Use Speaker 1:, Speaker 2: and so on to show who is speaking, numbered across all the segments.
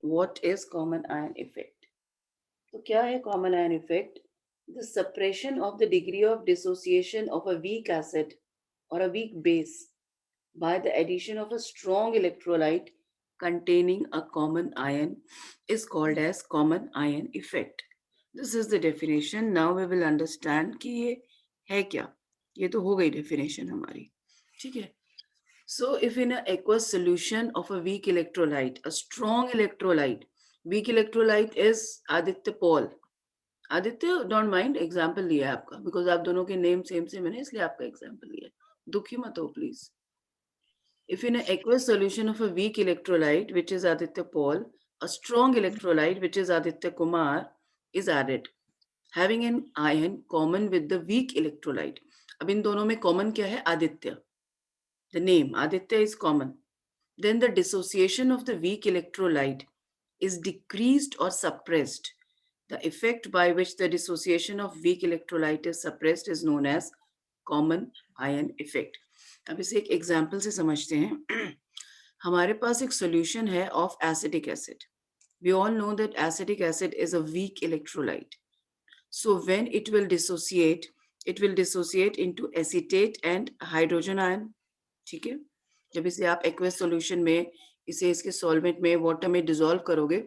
Speaker 1: What is common ion effect? तो क्या है common ion effect? The suppression of the degree of dissociation of a weak acid or a weak base by the addition of a strong electrolyte containing a common ion is called as common ion effect. This is the definition. Now we will understand कि ये है क्या. ये तो हो गई definition हमारी. ठीक है. So if in an aqueous solution of a weak electrolyte, a strong electrolyte, weak electrolyte is Aditya Paul. Aditya don't mind example लिया है आपका बिकॉज आप दोनों के नेम सेम सेम है इसलिए आपका एग्जाम्पल लिया है. दुखी मत हो please. If in an aqueous solution of a weak electrolyte, which is Aditya Paul, a strong electrolyte, which is Aditya Kumar, is added, having an ion common with the weak electrolyte. अब इन दोनों में common क्या है? Aditya. The name Aditya is common. Then the dissociation of the weak electrolyte is decreased or suppressed. The effect by which the dissociation of weak electrolyte is suppressed is known as common ion effect. अब इसे एक example से समझते हैं. हमारे पास एक solution है of acetic acid. We all know that acetic acid is a weak electrolyte. So when it will dissociate into acetate and hydrogen ion. ठीक है. जब इसे आप एक्वेस सॉल्यूशन में इसे इसके सॉल्वेंट में वाटर में डिसॉल्व करोगे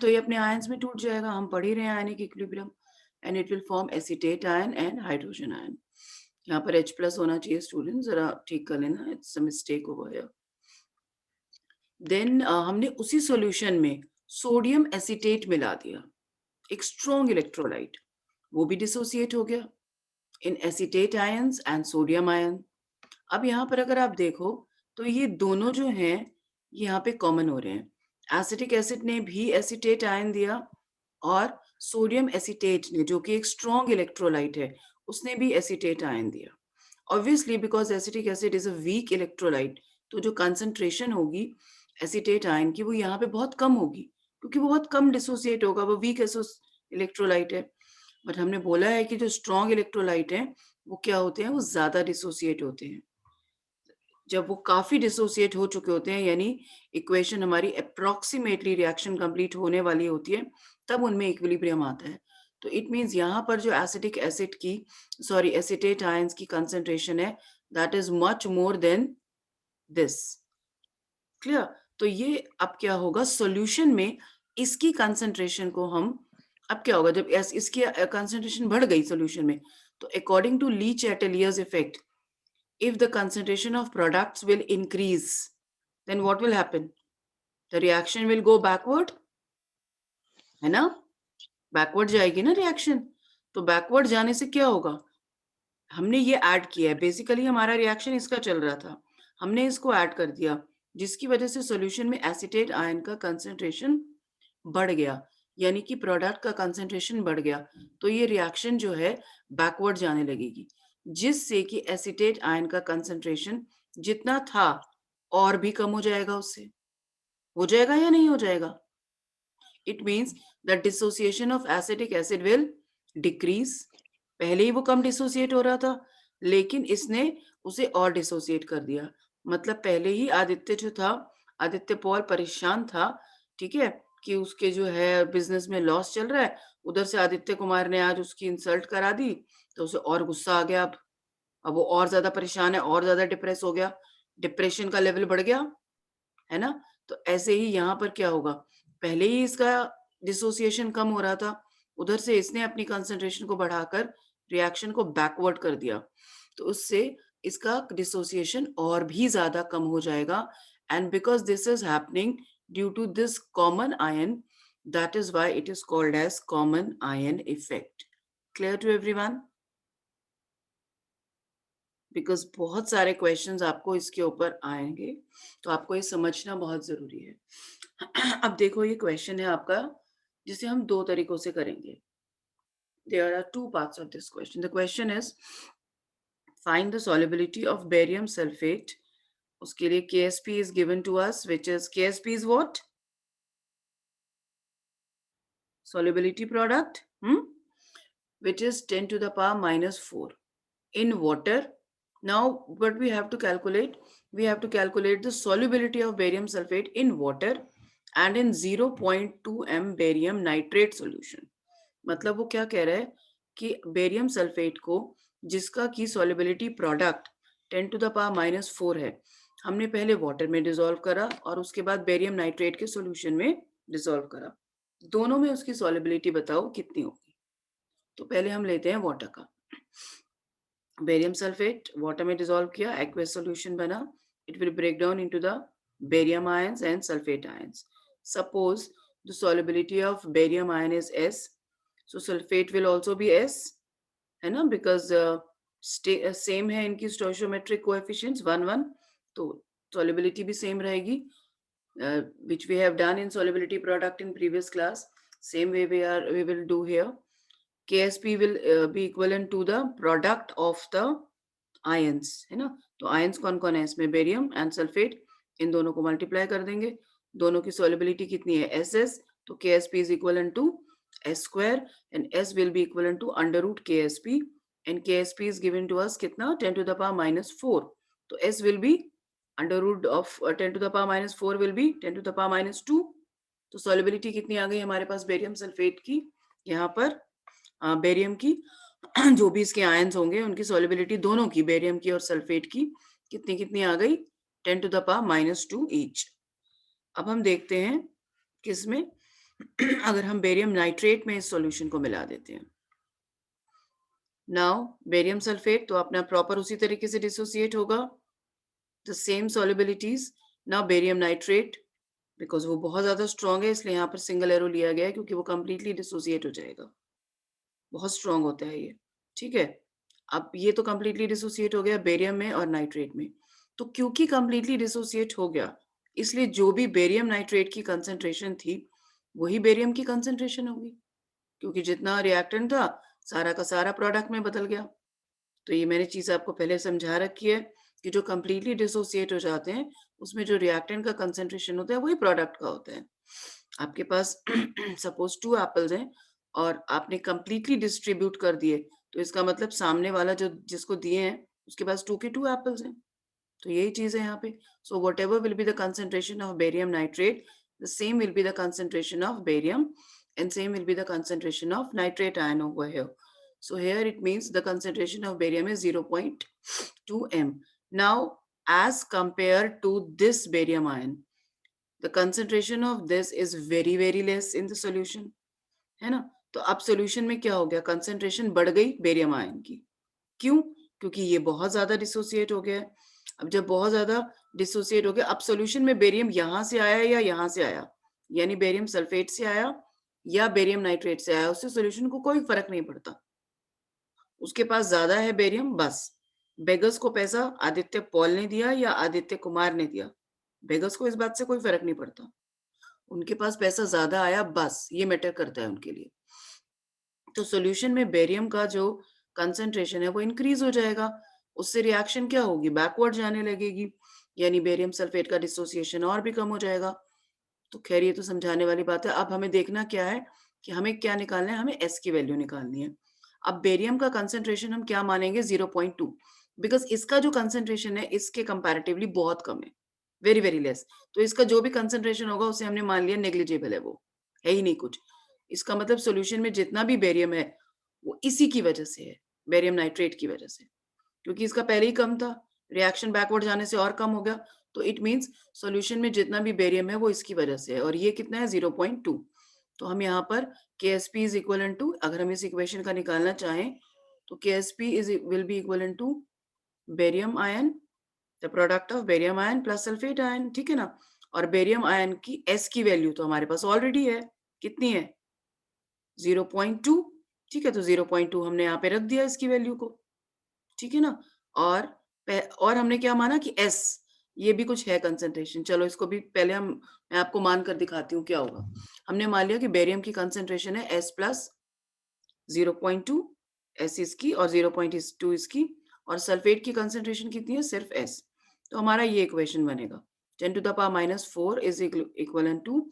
Speaker 1: तो ये अपने आयंस में टूट जाएगा. हम पढ़ ही रहे हैं ionic equilibrium and it will form acetate ion and hydrogen ion. यहाँ पर H+ होना चाहिए स्टूडेंट, जरा ठीक कर लेना, it's a mistake over here. Then हमने उसी सॉल्यूशन में सोडियम एसीटेट मिला दिया, एक स्ट्रॉन्ग इलेक्ट्रोलाइट, वो भी डिसोसिएट हो गया in acetate ions and sodium ion. अब यहाँ पर अगर आप देखो तो ये दोनों जो हैं यहाँ पे कॉमन हो रहे हैं. एसिटिक एसिड ने भी एसीटेट आयन दिया और सोडियम एसीटेट ने, जो कि एक स्ट्रॉन्ग इलेक्ट्रोलाइट है, उसने भी एसीटेट आयन दिया. Obviously because acetic acid is a weak electrolyte, तो जो कंसंट्रेशन होगी एसीटेट आयन की वो यहाँ पे बहुत कम होगी क्योंकि वो बहुत कम डिसोसिएट होगा, वो वीक इलेक्ट्रोलाइट है. बट हमने बोला है कि जो स्ट्रॉन्ग इलेक्ट्रोलाइट है वो क्या होते हैं, वो ज्यादा डिसोसिएट होते हैं. जब वो काफी डिसोसिएट हो चुके होते हैं, यानी इक्वेशन हमारी अप्रोक्सीमेटली रिएक्शन कंप्लीट होने वाली होती है, तब उनमें इक्विलिब्रियम आता है. तो इट मींस यहाँ पर जो एसिटिक एसिड की एसीटेट आयंस की कंसंट्रेशन है, that is much more than this. Clear? तो ये अब क्या होगा सॉल्यूशन में, इसकी कंसंट्रेशन को हम, अब क्या होगा जब इसकी कंसंट्रेशन बढ़ गई सॉल्यूशन में, तो according to Le Chatelier's effect, if the concentration of products will increase, then what will happen? The reaction will go backward, है ना? Backward जाएगी ना reaction. तो backward जाने से क्या होगा? हमने ये ऐड किया है, बेसिकली हमारा रिएक्शन इसका चल रहा था, हमने इसको ऐड कर दिया, जिसकी वजह से सॉल्यूशन में एसीटेट आयन का कंसंट्रेशन बढ़ गया, यानी कि प्रोडक्ट का कंसंट्रेशन बढ़ गया. तो ये रिएक्शन जो है बैकवर्ड जाने लगेगी, जिससे कि एसीटेट आयन का कंसंट्रेशन जितना था और भी कम हो जाएगा, उससे हो जाएगा या नहीं हो जाएगा? It means the dissociation of acetic acid will decrease. पहले ही वो कम डिसोसिएट हो रहा था, लेकिन इसने उसे और डिसोसिएट कर दिया. मतलब पहले ही आदित्य जो था, आदित्य पॉल परेशान था, ठीक है, कि उसके जो है बिजनेस में लॉस चल रहा है. उधर से आदित्य कुमार ने आज उसकी इंसल्ट करा दी, तो उसे और गुस्सा आ गया. अब वो और ज्यादा परेशान है, और ज्यादा डिप्रेस हो गया, डिप्रेशन का लेवल बढ़ गया, है ना? तो ऐसे ही यहाँ पर क्या होगा, पहले ही इसका डिसोसिएशन कम हो रहा था, उधर से इसने अपनी कंसंट्रेशन को बढ़ाकर रिएक्शन को बैकवर्ड कर दिया, तो उससे इसका डिसोसिएशन और भी ज्यादा कम हो जाएगा. And because this is happening due to this common ion, that is why it is called as common ion effect. Clear to everyone? Because बहुत सारे क्वेश्चंस आपको इसके ऊपर आएंगे, तो आपको ये समझना बहुत जरूरी है. अब देखो ये क्वेश्चन है आपका, जिसे हम दो तरीकों से करेंगे. There are two parts of this question. The question is find the solubility of barium sulfate. उसके लिए KSP is given to us, which is KSP is what? Solubility product, which is 10 to the power minus 4 in water. Now what we have to calculate? We have to calculate the solubility of barium sulfate in water and in 0.2 m barium nitrate solution. मतलब वो क्या कह रहा है कि barium sulphate को, जिसका की solubility product 10 to the power -4 है, हमने पहले वाटर में डिसॉल्व करा और उसके बाद बेरियम नाइट्रेट के सॉल्यूशन में डिसॉल्व करा। दोनों में उसकी सॉल्युबिलिटी बताओ कितनी होगी। तो पहले हम लेते हैं वाटर का। बेरियम सल्फेट वाटर में डिसॉल्व किया, एक्वस सॉल्यूशन बना। It will break down into the barium ions and sulphate ions. Suppose the solubility of barium ion is S, so sulfate will also be S, है ना, because same है इनकी स्टोइचियोमेट्रिक coefficients 1 1, तो solubility भी same रहेगी, which we have done in solubility product in previous class. Same way we will do here. KSP will be equivalent to the product of the ions, है ना। तो ions कौन कौन है इसमें, बेरियम एंड सल्फेट, इन दोनों को मल्टीप्लाई कर देंगे। दोनों की सॉल्युबिलिटी कितनी है, SS, तो KSP is equivalent to S square and S will be equivalent to under root KSP, and KSP is given to us कितना, 10 to the power -4, तो S will be under root of 10 to the power -4 will be 10 to the power -2। तो solubility कितनी आ गई हमारे पास barium sulphate की, यहाँ पर barium की जो भी इसके आयंस होंगे उनकी सॉल्युबिलिटी दोनों की, बेरियम की और सल्फेट की, कितनी कितनी आ गई, 10 टू द पावर -2 ईच। अब हम देखते हैं किसमें अगर हम बेरियम नाइट्रेट में इस सॉल्यूशन को मिला देते हैं। नाउ बेरियम सल्फेट तो अपना प्रॉपर उसी तरीके से डिसोसिएट होगा, the same solubilities. Now barium nitrate, because वो बहुत ज्यादा स्ट्रॉन्ग है इसलिए यहाँ पर सिंगल एरो लिया गया है, क्योंकि वो कंप्लीटली डिसोसिएट हो जाएगा, बहुत स्ट्रॉन्ग होता है ये, ठीक है। अब ये तो कंप्लीटली डिसोसिएट हो गया बेरियम में और नाइट्रेट में, तो क्योंकि कंप्लीटली डिसोसिएट हो गया इसलिए जो भी बेरियम नाइट्रेट की कंसंट्रेशन थी वही बेरियम की कंसंट्रेशन होगी, क्योंकि जितना रिएक्टेंट था सारा का सारा प्रोडक्ट में बदल गया। तो ये मैंने चीज आपको पहले समझा रखी है कि जो कंप्लीटली डिसोसिएट हो जाते हैं उसमें जो रिएक्टेंट का कंसंट्रेशन होता है वही प्रोडक्ट का होता है। आपके पास सपोज 2 एप्पल्स हैं और आपने कंप्लीटली डिस्ट्रीब्यूट कर दिए, तो इसका मतलब सामने वाला जो जिसको दिए हैं उसके पास 2 के 2 एप्पल्स हैं। तो यही चीज है यहाँ पे। So whatever will be the concentration of barium nitrate, the same will be the concentration of barium and same will be the concentration of nitrate ion over here. So here it means the concentration of barium is 0.2 m. Now as compared to this barium ion, the concentration of this is very less in the solution, है ना। तो अब solution में क्या हो गया, concentration बढ़ गई बेरियम आयन की। क्यों, क्योंकि ये बहुत ज्यादा डिसोसिएट हो गया है। अब जब बहुत ज्यादा डिसोसिएट हो गया, अब सॉल्यूशन में बेरियम यहां से आया या यहां से आया, यानी बेरियम सल्फेट से आया या बेरियम नाइट्रेट से आया, उससे सॉल्यूशन को कोई फर्क नहीं पड़ता। उसके पास ज्यादा है बेरियम, बस बेगस को पैसा आदित्य पॉल ने दिया या आदित्य कुमार ने दिया, बेगस को इस बात से कोई फर्क नहीं पड़ता। उनके पास पैसा ज्यादा आया, बस ये मैटर करता है उनके लिए। तो सॉल्यूशन में बेरियम का जो कंसंट्रेशन है वो इंक्रीज हो जाएगा, उससे रिएक्शन क्या होगी, बैकवर्ड जाने लगेगी, यानी बेरियम सल्फेट का डिसोसिएशन और भी कम हो जाएगा। तो खैर ये तो समझाने वाली बात है। अब हमें देखना क्या है कि हमें क्या निकालना है, हमें S की वैल्यू निकालनी है। अब बेरियम का कंसंट्रेशन हम क्या मानेंगे, 0.2, बिकॉज इसका जो कंसंट्रेशन है इसके कंपैरेटिवली बहुत कम है, वेरी लेस। तो इसका जो भी कंसंट्रेशन होगा उसे हमने मान लिया नेग्लिजिबल है, वो है ही नहीं कुछ। इसका मतलब सॉल्यूशन में जितना भी बेरियम है वो इसी की वजह से है, बेरियम नाइट्रेट की वजह से, क्योंकि इसका पहले ही कम था, रिएक्शन बैकवर्ड जाने से और कम हो गया। तो इट मींस सॉल्यूशन में जितना भी बेरियम है वो इसकी वजह से है, और ये कितना है, 0.2। तो हम यहाँ पर KSP इज इक्वलेंट टू, अगर हम इस इक्वेशन का निकालना चाहें तो KSP is will be equivalent to barium ion, the product of barium ion plus sulphate ion, ठीक है ना। और बेरियम आयन की S की वैल्यू तो हमारे पास ऑलरेडी है, कितनी है, 0.2, ठीक है। तो 0.2 हमने यहाँ पे रख दिया इसकी वैल्यू को, ठीक है ना। और हमने क्या माना कि S, ये भी कुछ है कंसंट्रेशन, चलो इसको भी पहले मैं आपको मान कर दिखाती हूँ क्या होगा। हमने मान लिया कि बेरियम की कंसंट्रेशन है S प्लस 0.2, S इसकी और 0.2 इसकी, और सल्फेट की कंसंट्रेशन कितनी है, सिर्फ S। तो हमारा ये इक्वेशन बनेगा 10 to the power -4 is equivalent to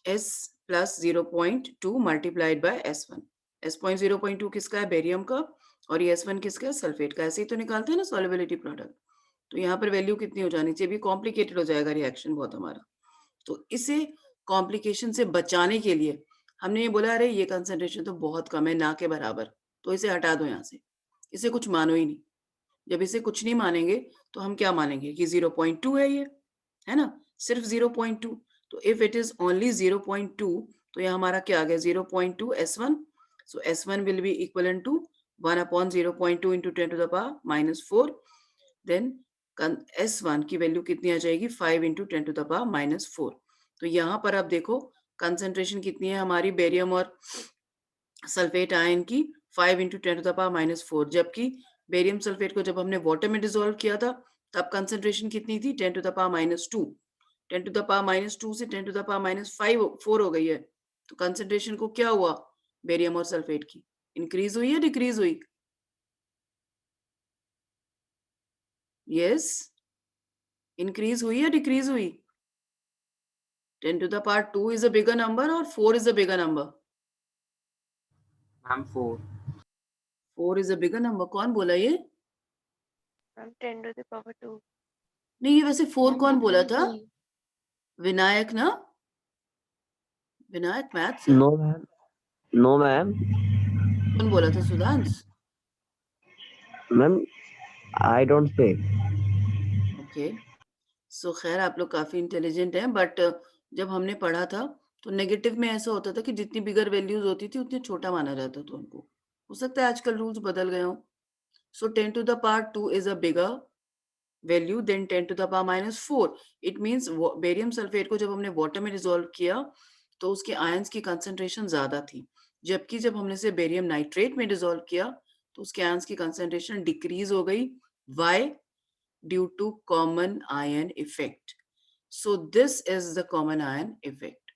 Speaker 1: S plus 0.2 multiplied by S1। S.0.2 किसका है, बेरियम का, और ये S1 किसका है, सल्फेट का। ऐसे ही तो निकालते हैं ना सॉल्युबिलिटी प्रोडक्ट। तो यहाँ पर वैल्यू कितनी हो जानी चाहिए, भी कॉम्प्लिकेटेड हो जाएगा रिएक्शन बहुत हमारा। तो इसे कॉम्प्लिकेशन से बचाने के लिए हमने ये बोला, अरे ये कंसंट्रेशन तो बहुत कम है, ना के बराबर, तो इसे हटा दो यहाँ से, इसे कुछ मानो ही नहीं। जब इसे कुछ नहीं मानेंगे तो हम क्या मानेंगे कि 0.2 है ये, है ना, सिर्फ 0.2। तो इफ इट इज ओनली 0.2 तो ये हमारा क्या आ गया, 0.2 S1। So S1 will be equal to 1/0.2 into 10⁻⁻4। Then S1 की वैल्यू कितनी आ जाएगी, 5 इंटू 10⁻⁻4। तो यहाँ पर आप देखो कंसेंट्रेशन कितनी है हमारी बेरियम और सल्फेट आयन की, 5 इंटू 10⁻⁻4, जबकि बेरियम सल्फेट को जब हमने वाटर में डिसॉल्व किया था तब कंसेंट्रेशन कितनी थी, 10⁻²। 10⁻² से 10⁻⁴ हो गई है। तो कंसेंट्रेशन को क्या हुआ बेरियम और सल्फेट की, इंक्रीज हुई या डिक्रीज हुई? यस, इंक्रीज हुई या डिक्रीज हुई? 10⁻² is a bigger number or 4 is a bigger number?
Speaker 2: Ma'am 4।
Speaker 1: 4 is a bigger number। कौन बोला ये?
Speaker 3: मैम 10⁻²।
Speaker 1: नहीं, ये वैसे 4 कौन बोला था? विनायक ना? विनायक मैथ्स है।
Speaker 2: नो मैम, नो मैम,
Speaker 1: कौन बोला था? Sudhansh?
Speaker 2: Ma'am I don't pay.
Speaker 1: Okay, so खैर आप लोग काफी इंटेलिजेंट हैं, बट जब हमने पढ़ा था तो नेगेटिव में ऐसा होता था कि जितनी बिगर वैल्यूज होती थी उतनी छोटा माना जाता था उनको। हो सकता है आजकल रूल्स बदल गए हों। सो 10⁻² is a bigger value than 10⁻⁻4। It means barium sulphate को जब हमने वाटर में डिसॉल्व किया तो उसके आयंस की कंसंट्रेशन ज्यादा थी, जबकि जब हमने इसे बेरियम नाइट्रेट में डिसॉल्व किया तो उसके आयंस की कंसंट्रेशन डिक्रीज हो गई। Why? Due to common ion effect. So this is the common ion effect.